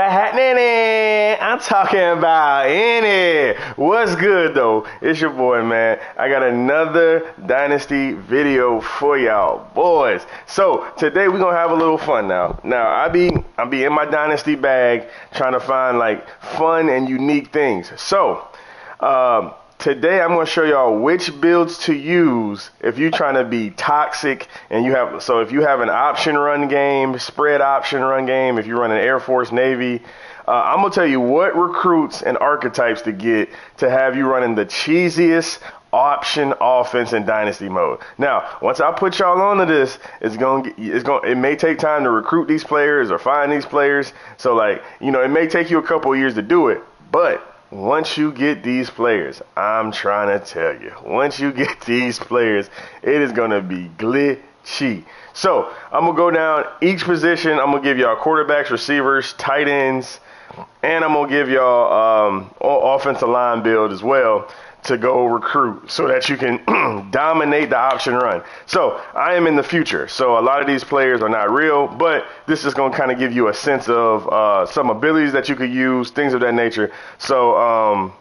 I'm talking about in it. What's good though? It's your boy, man. I got another Dynasty video for y'all, boys. So today we're gonna have a little fun now. I be in my Dynasty bag trying to find like fun and unique things. So today I'm going to show y'all which builds to use if you're trying to be toxic and if you have an option run game, spread option run game, if you run an Air Force, Navy, I'm going to tell you what recruits and archetypes to get to have you running the cheesiest option offense in Dynasty mode. Now, once I put y'all onto this, it may take time to recruit these players or find these players. So like, it may take you a couple of years to do it, but once you get these players, I'm trying to tell you, once you get these players, it is going to be glitchy. So I'm going to go down each position. I'm going to give y'all quarterbacks, receivers, tight ends, and I'm going to give y'all offensive line build as well to go recruit so that you can dominate the option run. So I am in the future. So a lot of these players are not real, but this is going to kind of give you a sense of some abilities that you could use, things of that nature. So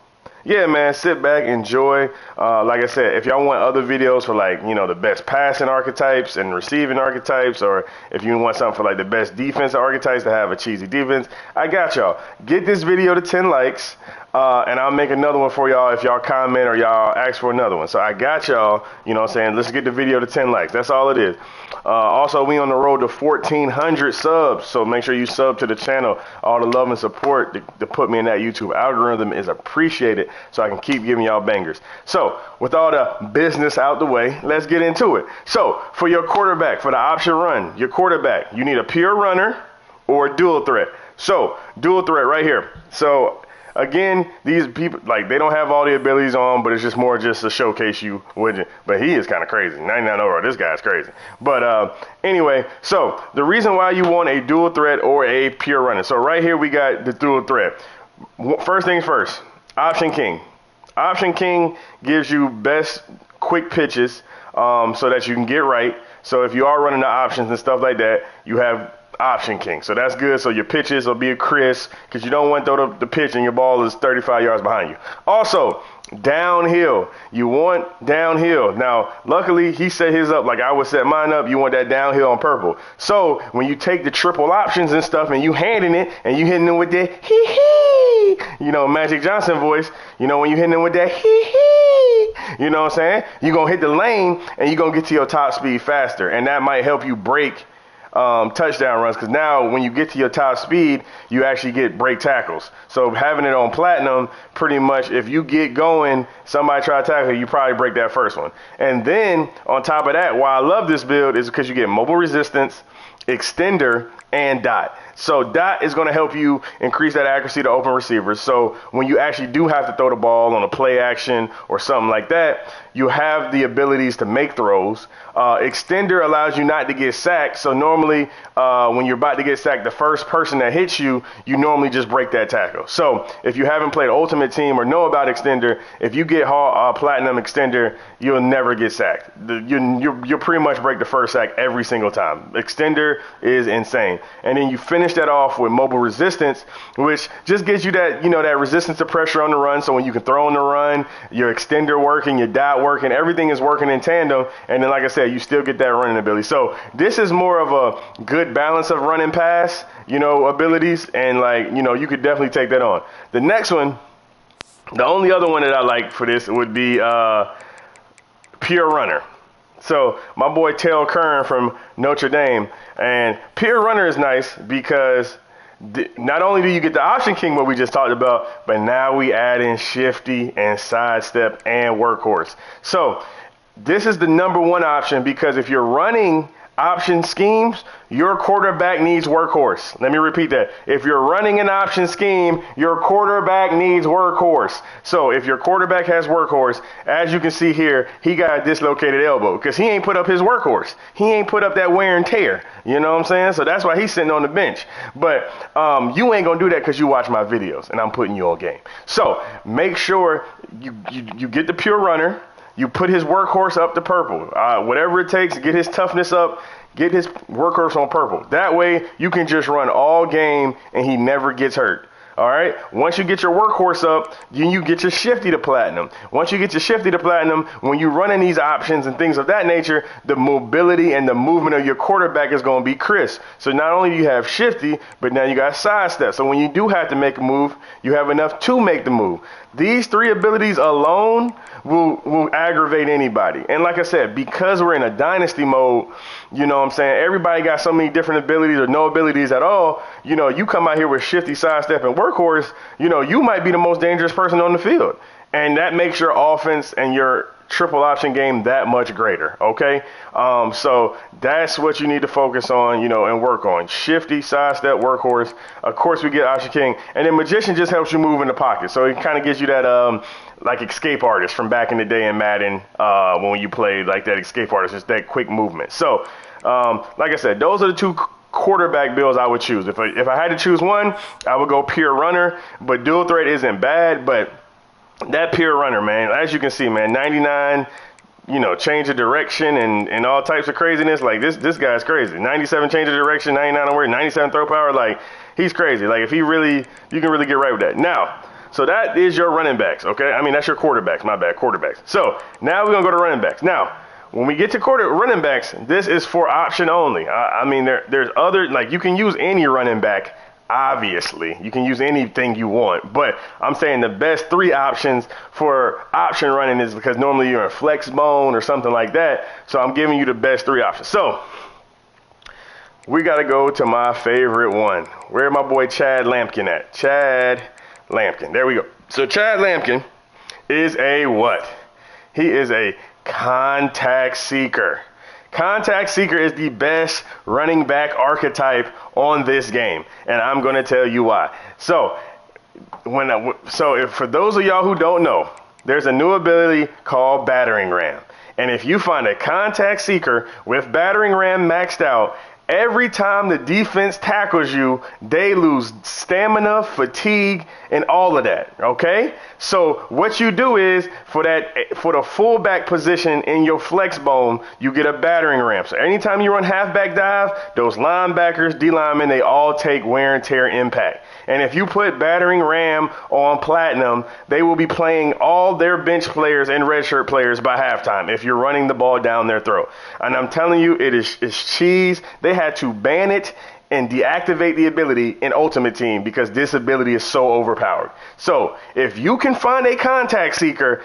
yeah, man, sit back, enjoy. Like I said, if y'all want other videos for like, the best passing archetypes and receiving archetypes, or if you want something for like the best defense archetypes to have a cheesy defense, I got y'all. Get this video to 10 likes. And I'll make another one for y'all if y'all comment or y'all ask for another one. So I got y'all, let's get the video to 10 likes. That's all it is. Also, we on the road to 1,400 subs. So make sure you sub to the channel. All the love and support to put me in that YouTube algorithm is appreciated so I can keep giving y'all bangers. So with all the business out the way, let's get into it. So for your quarterback, for the option run, your quarterback, you need a pure runner or dual threat. So dual threat right here. So again, these people, like, they don't have all the abilities on, but it's just more just to showcase you. But he is kind of crazy. 99 overall, this guy's crazy. But anyway, so the reason why you want a dual threat or a pure runner. So right here we got the dual threat. First things first, option king. Option king gives you best quick pitches so that you can get right. So if you are running the options and stuff like that, you have option king. So that's good. So your pitches will be crisp because you don't want to throw the pitch and your ball is 35 yards behind you. Also, downhill. You want downhill. Now, luckily, he set his up like I would set mine up. You want that downhill on purple. So when you take the triple options and stuff and you handing it and you hitting them with that hee-hee, Magic Johnson voice, when you hitting them with that hee-hee, you know what I'm saying? You're going to hit the lane and you're going to get to your top speed faster. And that might help you break touchdown runs, because now when you get to your top speed, you actually get break tackles. So having it on platinum, pretty much if you get going, somebody try to tackle you, probably break that first one. And then on top of that, why I love this build is because you get mobile resistance, extender, and dot. So dot is going to help you increase that accuracy to open receivers. So when you actually do have to throw the ball on a play action or something like that, you have the abilities to make throws. Extender allows you not to get sacked. So normally when you're about to get sacked, the first person that hits you, you normally just break that tackle. So if you haven't played Ultimate Team or know about extender, if you get platinum extender, you'll never get sacked. You'll pretty much break the first sack every single time. Extender is insane. And then you finish that off with mobile resistance, which just gives you that, that resistance to pressure on the run. So when you can throw on the run, your extender working, your dot working, everything is working in tandem. And then, like I said, you still get that running ability. So this is more of a good balance of run and pass, abilities. And you could definitely take that on. The next one, the only other one that I like for this would be pure runner. So my boy Tail Kern from Notre Dame, and pure runner is nice because not only do you get the option king, what we just talked about, but now we add in Shifty and sidestep and workhorse. So this is the #1 option because if you're running option schemes, your quarterback needs workhorse. Let me repeat that. If you're running an option scheme, your quarterback needs workhorse. So if your quarterback has workhorse, as you can see here, he got a dislocated elbow because he ain't put up his workhorse. He ain't put up that wear and tear. You know what I'm saying? So that's why he's sitting on the bench. But you ain't going to do that because you watch my videos and I'm putting you on game. So make sure you get the pure runner. You put his workhorse up to purple. Whatever it takes, get his toughness up, get his workhorse on purple. That way, you can just run all game and he never gets hurt. All right. Once you get your workhorse up, then you get your Shifty to platinum. Once you get your Shifty to platinum, when you run in these options and things of that nature, the mobility and the movement of your quarterback is going to be crisp. So not only do you have Shifty, but now you got sidestep. So when you do have to make a move, you have enough to make the move. These three abilities alone will aggravate anybody. And like I said, because we're in a dynasty mode, you know what I'm saying, everybody got so many different abilities or no abilities at all. You know, you come out here with Shifty, sidestep, and workhorse, you know, you might be the most dangerous person on the field. And that makes your offense and your triple option game that much greater, okay? So that's what you need to focus on, you know, and work on. Shifty, sidestep, workhorse. Of course, we get Option King. And then Magician just helps you move in the pocket. So it kind of gives you that, like, escape artist from back in the day in Madden when you played, like, that escape artist, just that quick movement. So, like I said, those are the two quarterback builds I would choose. If I had to choose one, I would go pure runner. But dual threat isn't bad, but that pure runner, man, as you can see, man, 99, you know, change of direction and all types of craziness. Like, this guy's crazy. 97 change of direction, 99 on word, 97 throw power. Like, he's crazy. Like, if he really, you can really get right with that. Now, so that is your running backs, okay? I mean, that's your quarterbacks. My bad, quarterbacks. So now we're going to go to running backs. Now, when we get to running backs, this is for option only. I mean, there's other, like, you can use any running back. Obviously, you can use anything you want, but I'm saying the best three options for option running is because normally you're in flex bone or something like that. So I'm giving you the best three options. So we got to go to my favorite one. Where my boy Chad Lampkin at? Chad Lampkin. There we go. So Chad Lampkin is a what? He is a contact seeker. Contact seeker is the best running back archetype on this game, and I'm going to tell you why. So, if for those of y'all who don't know, there's a new ability called Battering Ram, and if you find a contact seeker with Battering Ram maxed out, every time the defense tackles you, they lose stamina, fatigue, and all of that, okay? So what you do is, for the fullback position in your flex bone, you get a battering ram. So anytime you run halfback dive, those linebackers, D-linemen, they all take wear and tear impact. And if you put battering ram on platinum, they will be playing all their bench players and redshirt players by halftime if you're running the ball down their throat. And I'm telling you, it's cheese. They had to ban it and deactivate the ability in Ultimate Team because this ability is so overpowered. So if you can find a contact seeker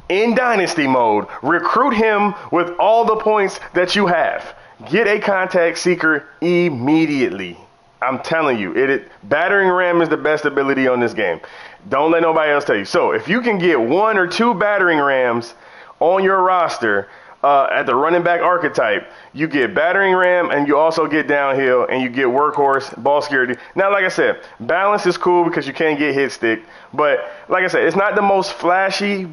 in Dynasty mode, recruit him with all the points that you have. Get a contact seeker immediately. I'm telling you, Battering Ram is the best ability on this game. Don't let nobody else tell you. So if you can get 1 or 2 Battering Rams on your roster, at the running back archetype, you get Battering Ram and you also get downhill and you get workhorse, ball security. Now, like I said, balance is cool because you can't get hit stick. But like I said, it's not the most flashy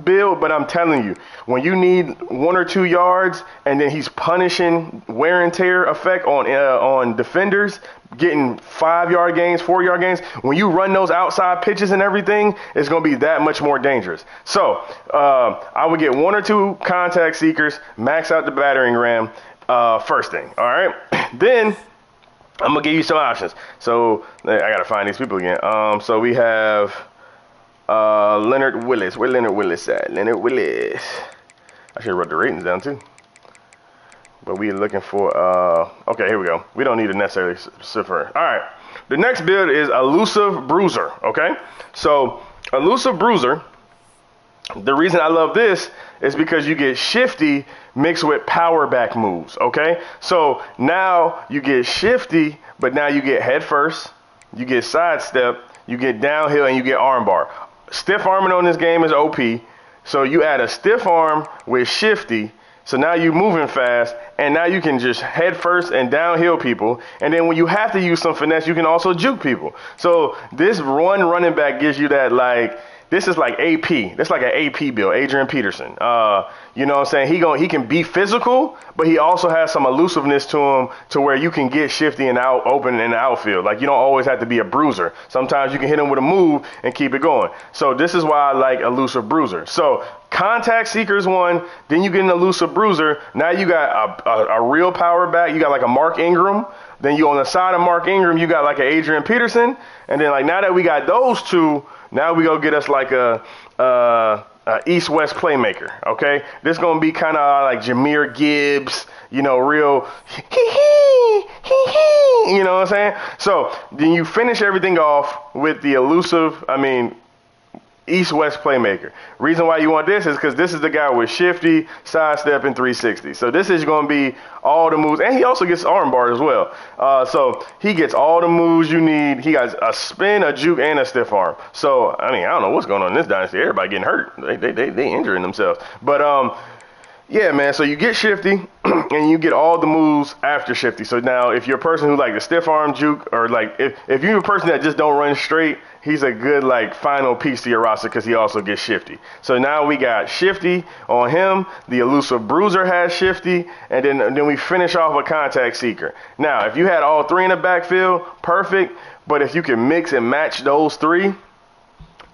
build, but I'm telling you, when you need 1 or 2 yards and then he's punishing wear and tear effect on defenders, getting 5-yard gains, 4-yard gains, when you run those outside pitches and everything, it's going to be that much more dangerous. So I would get 1 or 2 contact seekers, max out the battering ram first thing. All right. Then I'm going to give you some options. So I got to find these people again. So we have Leonard Willis. Where Leonard Willis at? Leonard Willis. I should have wrote the ratings down too. But we're looking for, okay, here we go. We don't need to necessarily cipher. All right. The next build is Elusive Bruiser, okay? So Elusive Bruiser, the reason I love this is because you get Shifty mixed with power back moves, okay? So now you get Shifty, but now you get head first, you get sidestep, you get downhill, and you get armbar. Stiff arming on this game is OP. So you add a stiff arm with Shifty. So now you're moving fast, and now you can just head first and downhill people. And then when you have to use some finesse, you can also juke people. So this running back gives you that, like, this is like AP. That's like an AP build, Adrian Peterson. You know what I'm saying? He can be physical, but he also has some elusiveness to him to where you can get Shifty and out open in the outfield. Like, you don't always have to be a bruiser. Sometimes you can hit him with a move and keep it going. So this is why I like Elusive Bruiser. So Contact Seeker's one, then you get an Elusive Bruiser. Now you got a real power back. You got like a Mark Ingram. Then you on the side of Mark Ingram, you got like an Adrian Peterson. And then like now that we got those two, now we go get us like a East-West playmaker, okay? This going to be kind of like Jahmyr Gibbs, you know, real you know what I'm saying? So then you finish everything off with the East-West playmaker. Reason why you want this is because this is the guy with Shifty, sidestep, and 360. So this is going to be all the moves. And he also gets arm bar as well. So he gets all the moves you need. He got a spin, a juke, and a stiff arm. So, I mean, I don't know what's going on in this dynasty. Everybody getting hurt. They injuring themselves. But, yeah, man, so you get Shifty, and you get all the moves after Shifty. So now, if you're a person who like the stiff arm juke, or like if you're a person that just don't run straight, he's a good like final piece to your roster because he also gets Shifty. So now we got Shifty on him. The Elusive Bruiser has Shifty, and then we finish off with Contact Seeker. Now, if you had all three in the backfield, perfect. But if you can mix and match those three,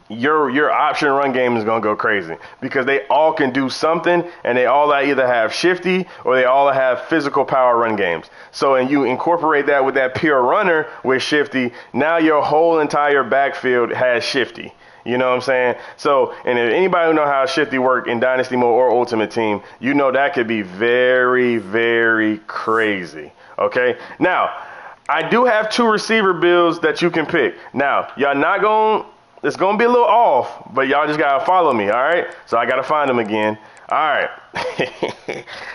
your option run game is going to go crazy because they all can do something, and they all either have Shifty or they all have physical power run games. So, and you incorporate that with that pure runner with Shifty, now your whole entire backfield has Shifty. You know what I'm saying? So, and if anybody who know how Shifty work in Dynasty mode or Ultimate Team, you know that could be very, very crazy. Okay? Now, I do have 2 receiver builds that you can pick. Now, y'all not going... It's going to be a little off, but y'all just got to follow me, all right? So I got to find them again. All right.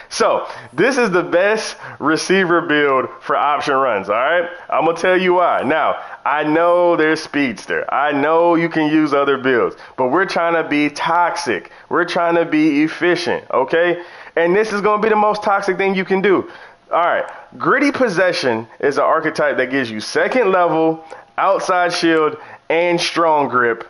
So this is the best receiver build for option runs, all right? I'm going to tell you why. Now, I know there's Speedster. I know you can use other builds, but we're trying to be toxic. We're trying to be efficient, okay? And this is going to be the most toxic thing you can do. All right. Gritty Possession is an archetype that gives you second level, outside shield, and strong grip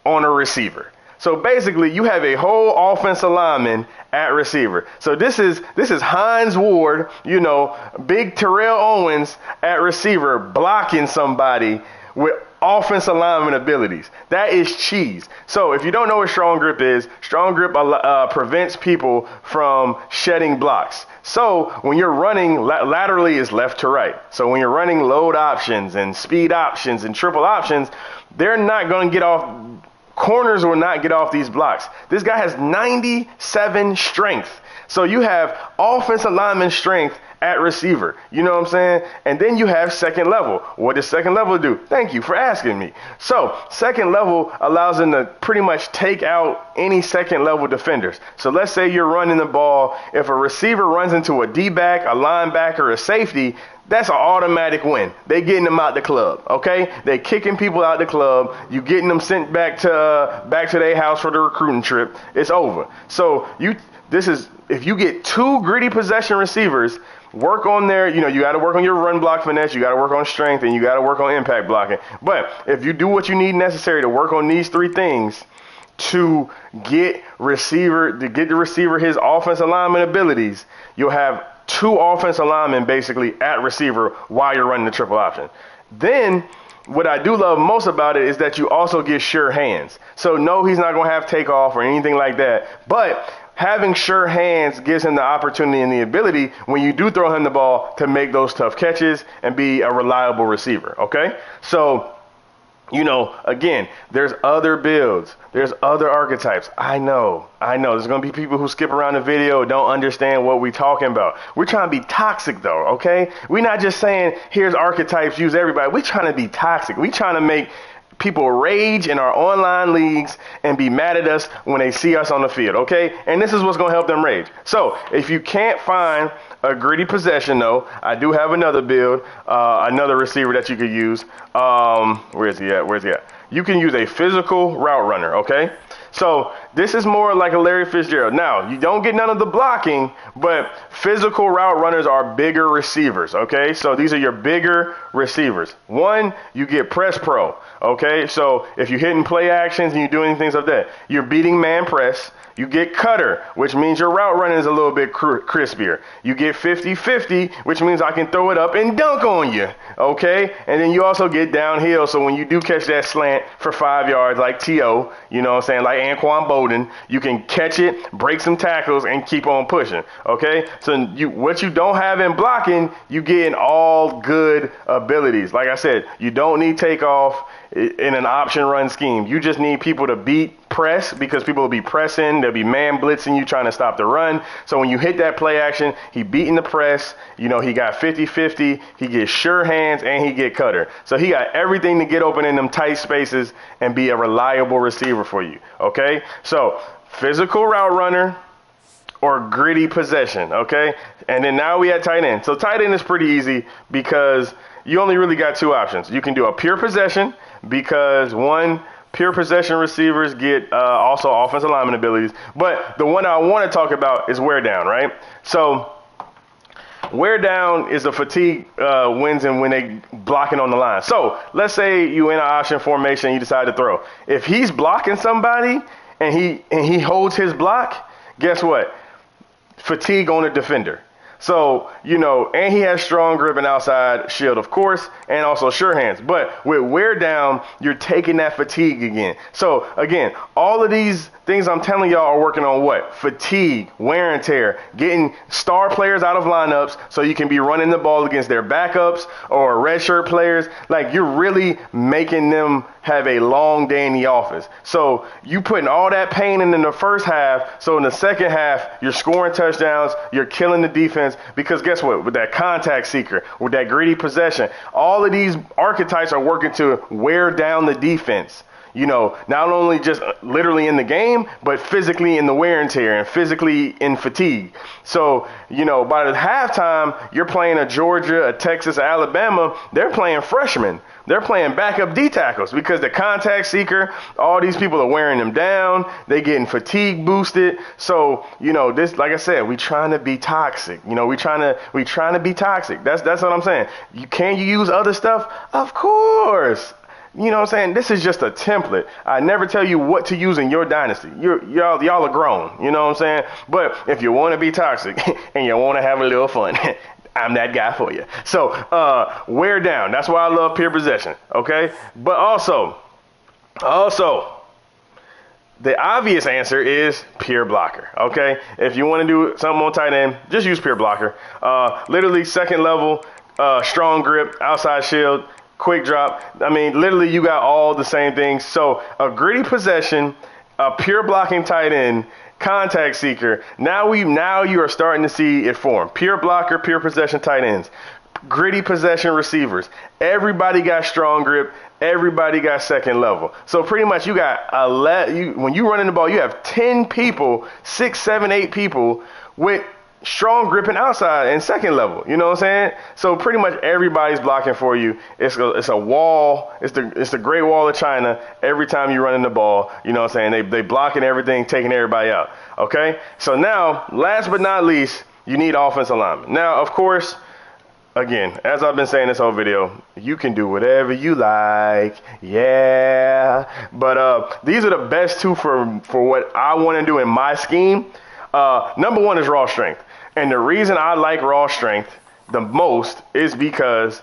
on a receiver. So basically, you have a whole offensive lineman at receiver. So this is Hines Ward, you know, big Terrell Owens at receiver blocking somebody with offensive lineman abilities. That is cheese. So if you don't know what strong grip is, strong grip prevents people from shedding blocks. So when you're running laterally is left to right. So when you're running load options and speed options and triple options, they're not going to get off. Corners will not get off these blocks. This guy has 97 strength. So you have offensive lineman strength at receiver. You know what I'm saying? And then you have second level. What does second level do? Thank you for asking me. So second level allows them to pretty much take out any second level defenders. So let's say you're running the ball. If a receiver runs into a D-back, a linebacker, a safety, that's an automatic win. They getting them out the club, okay? They kicking people out the club. You getting them sent back to their house for the recruiting trip. It's over. So if you get 2 gritty possession receivers, work on their, you got to work on your run block finesse, you got to work on strength, and you got to work on impact blocking. But if you do what you need necessary to work on these 3 things to get the receiver his offensive lineman abilities, you'll have 2 offensive linemen basically at receiver while you're running the triple option. Then what I do love most about it is that you also get sure hands. So no, he's not going to have takeoff or anything like that, but having sure hands gives him the opportunity and the ability when you do throw him the ball to make those tough catches and be a reliable receiver, okay? So, again, there's other builds. There's other archetypes. I know. There's going to be people who skip around the video, don't understand what we're talking about. We're trying to be toxic, though, okay? We're not just saying, here's archetypes, use everybody. We're trying to be toxic. We're trying to make people rage in our online leagues and be mad at us when they see us on the field, okay? And this is what's going to help them rage. So if you can't find a gritty possession, though, I do have another build, another receiver that you could use. Where's he at? You can use a physical route runner, okay? So this is more like a Larry Fitzgerald. Now, you don't get none of the blocking, but physical route runners are bigger receivers, okay? So these are your bigger receivers. 1, you get press pro, okay? So if you're hitting play actions and you're doing things like that, you're beating man press. You get cutter, which means your route running is a little bit crispier. You get 50-50, which means I can throw it up and dunk on you, okay? And then you also get downhill, so when you do catch that slant for 5 yards like T.O., you know what I'm saying, like Anquan Bolden. You can catch it, break some tackles, and keep on pushing. Okay, so what you don't have in blocking, you get in all good abilities. Like I said, you don't need takeoff in an option run scheme. You just need people to beat press, because people will be pressing, they'll be man blitzing you, trying to stop the run. So when you hit that play action, he beating the press, you know, he got 50-50, he gets sure hands, and he get cutter. So he got everything to get open in them tight spaces and be a reliable receiver for you. Okay, so physical route runner or gritty possession. Okay, and then now we at tight end. So tight end is pretty easy because you only really got two options. You can do a pure possession, because one, pure possession receivers get also offensive lineman abilities. But the one I want to talk about is wear down, right? So wear down is a fatigue wins and when they blocking on the line. So let's say you in an option formation, you decide to throw. If he's blocking somebody and he holds his block, guess what? Fatigue on the defender. So, you know, and he has strong grip and outside shield, of course, and also sure hands. But with wear down, you're taking that fatigue again. So, again, all of these things I'm telling y'all are working on what? Fatigue, wear and tear, getting star players out of lineups so you can be running the ball against their backups or redshirt players. Like, you're really making them have a long day in the office. So you putting all that pain in the first half. So in the second half, you're scoring touchdowns, you're killing the defense, because guess what? With that contact seeker, with that gritty possession, all of these archetypes are working to wear down the defense. You know, not only just literally in the game, but physically in the wear and tear and physically in fatigue. So, you know, by the halftime, you're playing a Georgia, a Texas, a Alabama. They're playing freshmen. They're playing backup D tackles because the contact seeker, all these people are wearing them down. They getting fatigue boosted. So, you know, this, like I said, we trying to be toxic. You know, we trying to be toxic. That's what I'm saying. Can you use other stuff? Of course. You know what I'm saying? This is just a template. I never tell you what to use in your dynasty. Y'all are grown. You know what I'm saying? But if you want to be toxic and you want to have a little fun, I'm that guy for you. So wear down. That's why I love pure possession. Okay? But also, the obvious answer is pure blocker. Okay? If you want to do something on tight end, just use pure blocker. Literally second level, strong grip, outside shield, quick drop. I mean, literally you got all the same things. So a gritty possession, a pure blocking tight end, contact seeker. Now you are starting to see it form. Pure blocker, pure possession tight ends, gritty possession receivers. Everybody got strong grip. Everybody got second level. So pretty much you got when you running the ball, you have 10 people, 6, 7, 8 people with strong grip and outside and second level. You know what I'm saying? So pretty much everybody's blocking for you. It's a wall. It's the Great Wall of China every time you're running the ball. You know what I'm saying? They blocking everything, taking everybody out. Okay? So now, last but not least, you need offensive linemen. Now, of course, again, as I've been saying this whole video, you can do whatever you like. Yeah. But these are the best two for what I want to do in my scheme. Number one is raw strength. And the reason I like raw strength the most is because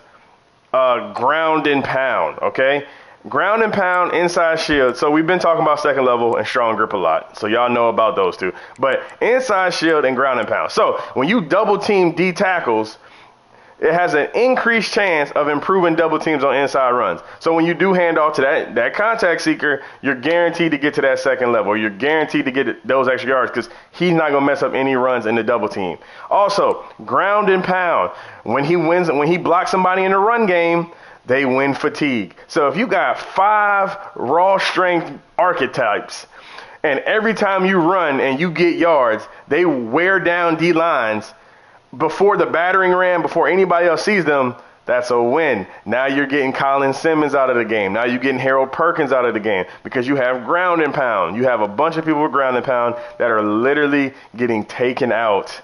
ground and pound, okay? Ground and pound, inside shield. So we've been talking about second level and strong grip a lot. So y'all know about those two. But inside shield and ground and pound. So when you double team D tackles, it has an increased chance of improving double teams on inside runs. So when you do hand off to that contact seeker, you're guaranteed to get to that second level. You're guaranteed to get those extra yards because he's not going to mess up any runs in the double team. Also, ground and pound. When he blocks somebody in the run game, they win fatigue. So if you got 5 raw strength archetypes, and every time you run and you get yards, they wear down D lines, before the battering ram, before anybody else sees them, that's a win. Now you're getting Colin Simmons out of the game. Now you're getting Harold Perkins out of the game because you have ground and pound. You have a bunch of people with ground and pound that are literally getting taken out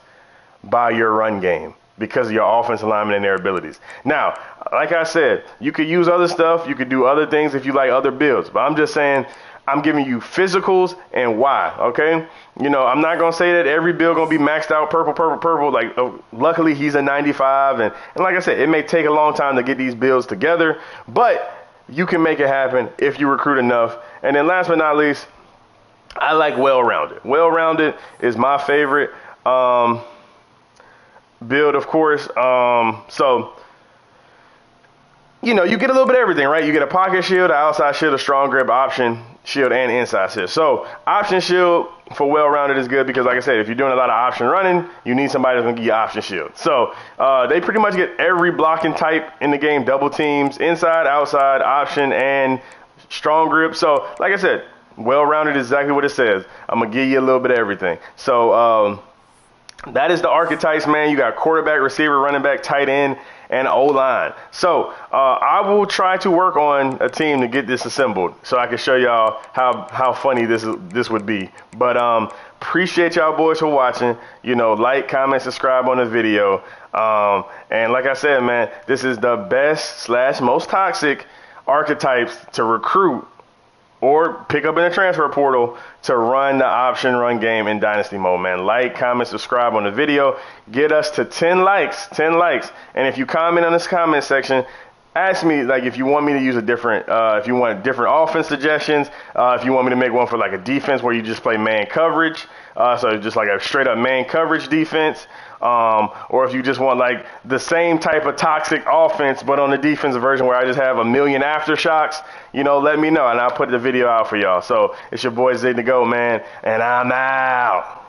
by your run game because of your offensive linemen and their abilities. Now, like I said, you could use other stuff. You could do other things if you like other builds. But I'm just saying, I'm giving you physicals and why, okay? You know, I'm not going to say that every build going to be maxed out purple. Like, luckily, he's a 95. And like I said, it may take a long time to get these builds together. But you can make it happen if you recruit enough. And then last but not least, I like Wellrounded. Wellrounded is my favorite build, of course. So, you know, you get a little bit of everything, right? You get a pocket shield, an outside shield, a strong grip, option shield, and inside shield. So option shield for Wellrounded is good because, like I said, if you're doing a lot of option running, you need somebody that's going to give you option shield. So they pretty much get every blocking type in the game, double teams, inside, outside, option, and strong grip. So, like I said, Wellrounded is exactly what it says. I'm going to give you a little bit of everything. So that is the archetypes, man. You got quarterback, receiver, running back, tight end, and O-line. So I will try to work on a team to get this assembled so I can show y'all how funny this would be. But appreciate y'all boys for watching. You know, like, comment, subscribe on the video. And like I said, man, this is the best / most toxic archetypes to recruit or pick up in the transfer portal to run the option run game in Dynasty mode, man. Like, comment, subscribe on the video. Get us to 10 likes. And if you comment on this comment section, ask me, like, if you want me to use a different, if you want different offense suggestions, if you want me to make one for, like, a defense where you just play man coverage, so just like a straight up man coverage defense, or if you just want like the same type of toxic offense but on the defensive version where I just have a million aftershocks, you know, let me know and I'll put the video out for y'all. So it's your boy Zay to go, man, and I'm out.